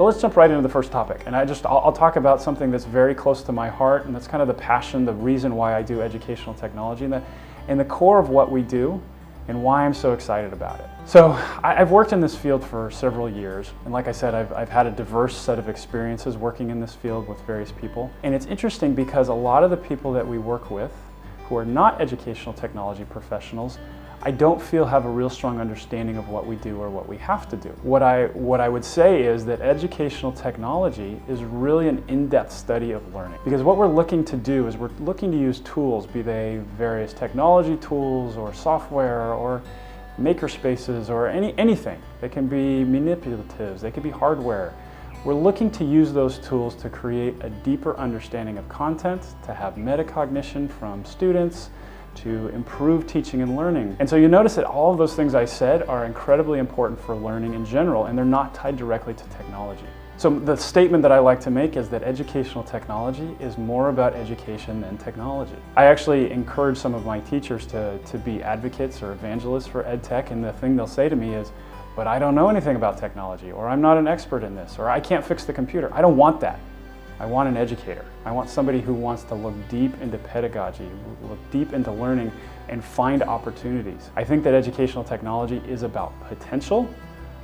So let's jump right into the first topic. And I'll talk about something that's very close to my heart, and that's kind of the passion, the reason why I do educational technology, and the core of what we do and why I'm so excited about it. So I've worked in this field for several years, and like I said, I've had a diverse set of experiences working in this field with various people. And it's interesting because a lot of the people that we work with who are not educational technology professionals, I don't feel have a real strong understanding of what we do or what we have to do. What I would say is that educational technology is really an in-depth study of learning. Because what we're looking to do is we're looking to use tools, be they various technology tools or software or maker spaces or anything. They can be manipulatives, they can be hardware. We're looking to use those tools to create a deeper understanding of content, to have metacognition from students, to improve teaching and learning. And so you notice that all of those things I said are incredibly important for learning in general, and they're not tied directly to technology. So the statement that I like to make is that educational technology is more about education than technology. I actually encourage some of my teachers to be advocates or evangelists for Edtech, and the thing they'll say to me is, but I don't know anything about technology, or I'm not an expert in this, or I can't fix the computer. I don't want that. I want an educator. I want somebody who wants to look deep into pedagogy, look deep into learning, and find opportunities. I think that educational technology is about potential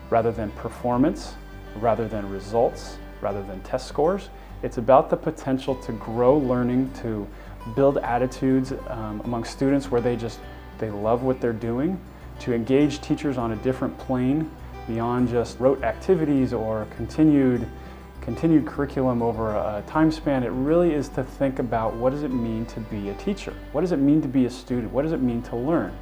rather than performance, rather than results, rather than test scores. It's about the potential to grow learning, to build attitudes among students where they love what they're doing, to engage teachers on a different plane beyond just rote activities or continued curriculum over a time span. It really is to think about, what does it mean to be a teacher? What does it mean to be a student? What does it mean to learn?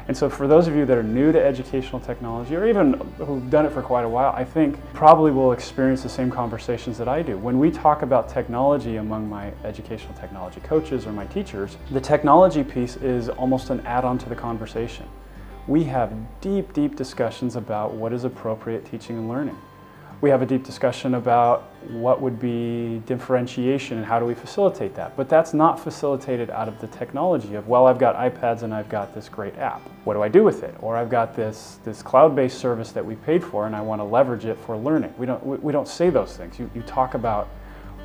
And so for those of you that are new to educational technology, or even who've done it for quite a while, I think probably will experience the same conversations that I do. When we talk about technology among my educational technology coaches or my teachers, the technology piece is almost an add-on to the conversation. We have deep, deep discussions about what is appropriate teaching and learning. We have a deep discussion about what would be differentiation and how do we facilitate that. But that's not facilitated out of the technology of, well, I've got iPads and I've got this great app. What do I do with it? Or I've got this cloud-based service that we paid for and I want to leverage it for learning. We don't say those things. You talk about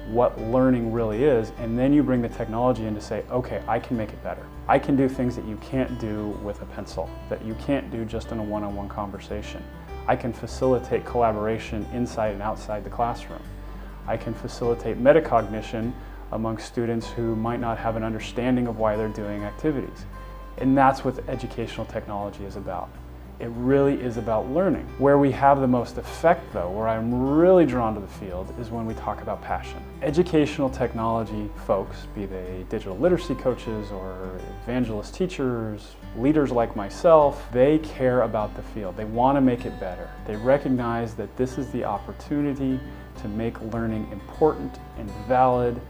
what learning really is, and then you bring the technology in to say, okay, I can make it better. I can do things that you can't do with a pencil, that you can't do just in a one-on-one conversation. I can facilitate collaboration inside and outside the classroom. I can facilitate metacognition among students who might not have an understanding of why they're doing activities. And that's what educational technology is about. It really is about learning. Where we have the most effect though, where I'm really drawn to the field, is when we talk about passion. Educational technology folks, be they digital literacy coaches or evangelist teachers, leaders like myself, they care about the field. They want to make it better. They recognize that this is the opportunity to make learning important and valid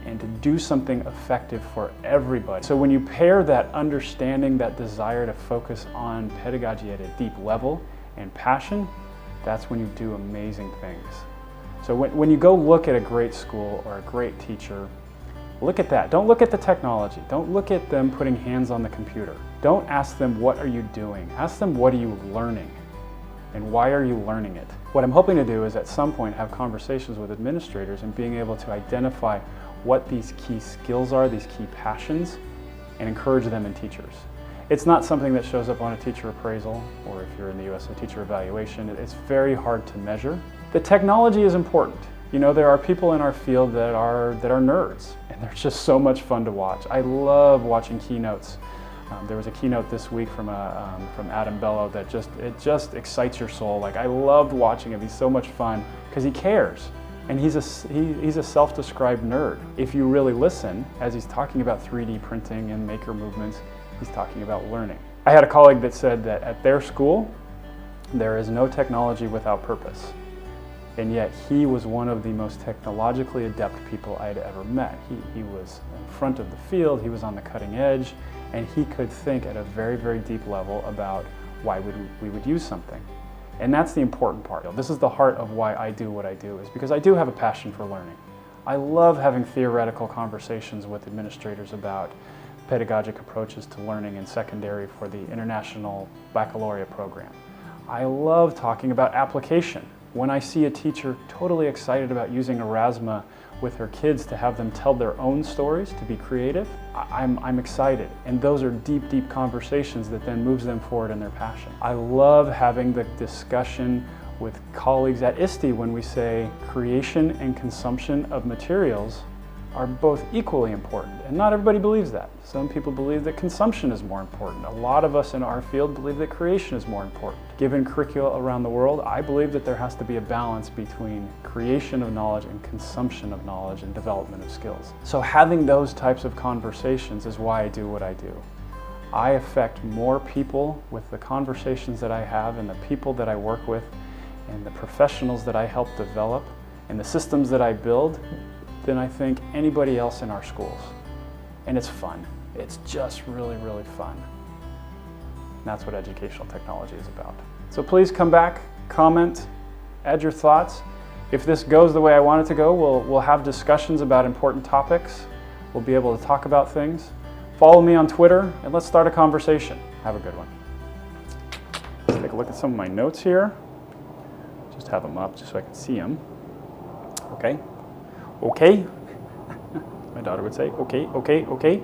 and to do something effective for everybody. So when you pair that understanding, that desire to focus on pedagogy at a deep level and passion, that's when you do amazing things. So when you go look at a great school or a great teacher, look at that. Don't look at the technology. Don't look at them putting hands on the computer. Don't ask them, what are you doing? Ask them, what are you learning? And why are you learning it? What I'm hoping to do is at some point have conversations with administrators and being able to identify what these key skills are, these key passions, and encourage them in teachers. It's not something that shows up on a teacher appraisal, or if you're in the US, a teacher evaluation. It's very hard to measure. The technology is important. You know, there are people in our field that are nerds, and they're just so much fun to watch. I love watching keynotes. There was a keynote this week from Adam Bello that it just excites your soul. Like, I loved watching him. He's so much fun because he cares. And he's a self-described nerd. If you really listen, as he's talking about 3D printing and maker movements, he's talking about learning. I had a colleague that said that at their school, there is no technology without purpose. And yet he was one of the most technologically adept people I had ever met. He was in front of the field, he was on the cutting edge, and he could think at a very, very deep level about why we would use something. And that's the important part. This is the heart of why I do what I do, is because I do have a passion for learning. I love having theoretical conversations with administrators about pedagogic approaches to learning in secondary for the International Baccalaureate program. I love talking about application. When I see a teacher totally excited about using Erasma with her kids to have them tell their own stories, to be creative, I'm excited. And those are deep, deep conversations that then moves them forward in their passion. I love having the discussion with colleagues at Ed.D when we say creation and consumption of materials are both equally important. And not everybody believes that. Some people believe that consumption is more important. A lot of us in our field believe that creation is more important. Given curricula around the world, I believe that there has to be a balance between creation of knowledge and consumption of knowledge and development of skills. So having those types of conversations is why I do what I do. I affect more people with the conversations that I have and the people that I work with and the professionals that I help develop and the systems that I build than I think anybody else in our schools. And it's fun. It's just really, really fun. And that's what educational technology is about. So please come back, comment, add your thoughts. If this goes the way I want it to go, we'll have discussions about important topics. We'll be able to talk about things. Follow me on Twitter and let's start a conversation. Have a good one. Let's take a look at some of my notes here. Just have them up just so I can see them. Okay. Okay. My daughter would say, okay, okay, okay.